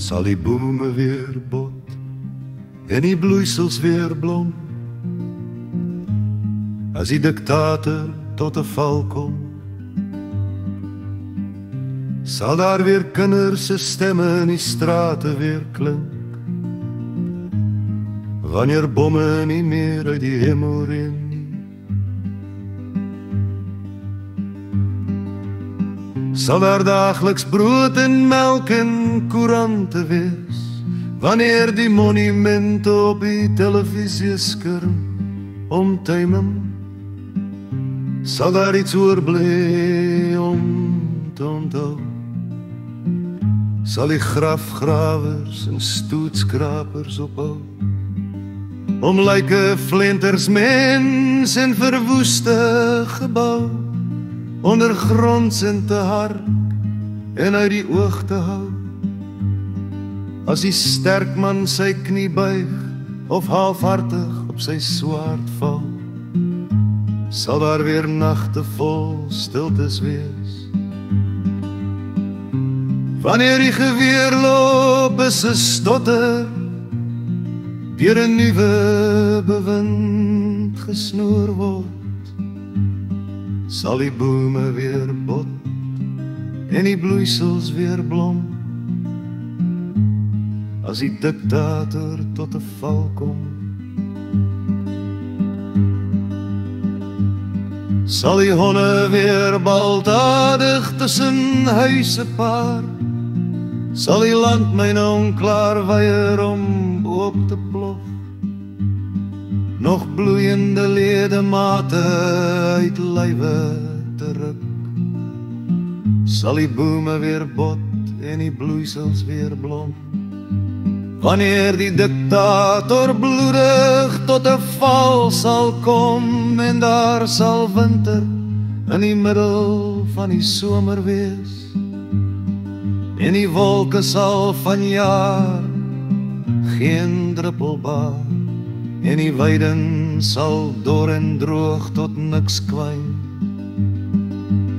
sal die bome weer bot en die bloeisels weer blom. As die diktator tot 'n val kom, sal daar weer kinders se stemme in die strate weer klink. Wanneer bomme nie meer uit die hemel reën nie, sal daar daagliks brood en melk en koerante wees. Wanneer die monumente op die televisieskerm omtuimel, sal daar iets oorbly om te onthou. Sal die grafgrawers en stoetskrapers ophou om lyke flenters, mens en verwoeste gebou ondergronds in te hark en uit die oog te hou. As die sterk man sy knie buig of halfhartig op sy swaard val, sal daar weer nagte vol stiltes wees. Wanneer die geweerloop is 'n stotter, deur 'n nuwe bewind gesnoer word, sal die bome weer bot en die bloeisels weer blom. As die diktator tot 'n val kom, sal die honde weer baldadig tussen huise paar, sal die landmyne onklaar weier om oop te plof, nog bloeiende ledemate uit lywe te ruk, sal die bome weer bot en die bloeisels weer blom. Wanneer die diktator bloedig tot 'n val sal kom, en daar sal winter in die middel van die somer wees, en die wolke sal vanjaar geen druppel baar, en die weiden sal dor en droog tot niks kwyn,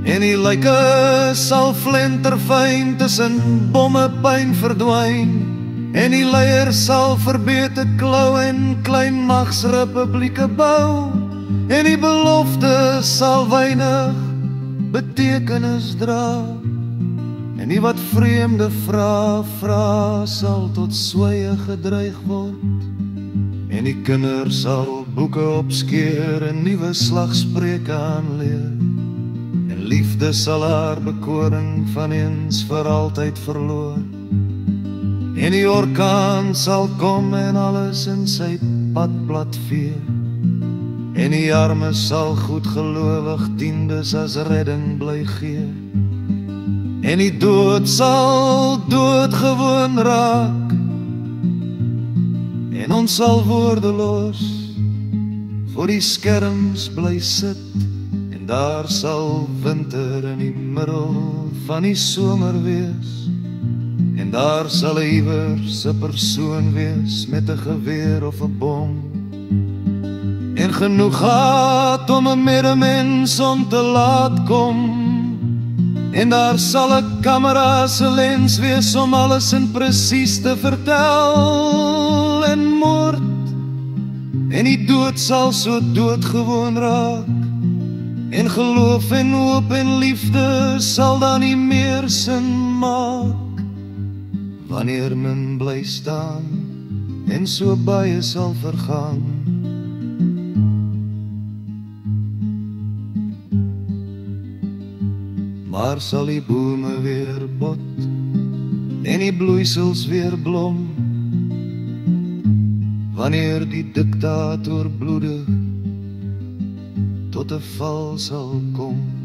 en die lyke sal flenterfyn tussen bommepyn verdwyn, en die leier sal verbete klou en klein magsrepublieke bou, en die belofte sal weinig betekenis dra, en die wat vreemde vra sal tot sweye gedreig word, en die kinders sal boeke opskeer en nuwe slagspreuke aanleer, en liefde sal haar bekoring van eens vir altyd verloor, en die orkaan sal kom en alles in sy pad plat vee, en die armes sal goedgelowig tiendes as redding bly gee, en die dood sal doodgewoon raak, en ons sal woordeloos voor die skerms bly sit, en daar sal winter in die middel van die somer wees, en daar sal 'n iewers 'n persoon wees met 'n geweer of 'n bom, en genoeg gehad om 'n medemens om te laat kom, en daar sal 'n kamera se lens wees om alles in presies te vertel, en moord en die dood sal so doodgewoon raak, en geloof en hoop en liefde sal dan nie meer sin maak, wanneer men bly staan en so baie sal vergaan. Maar sal die bome weer bot en die bloeisels weer blom, wanneer die diktator bloedig tot 'n val sal kom.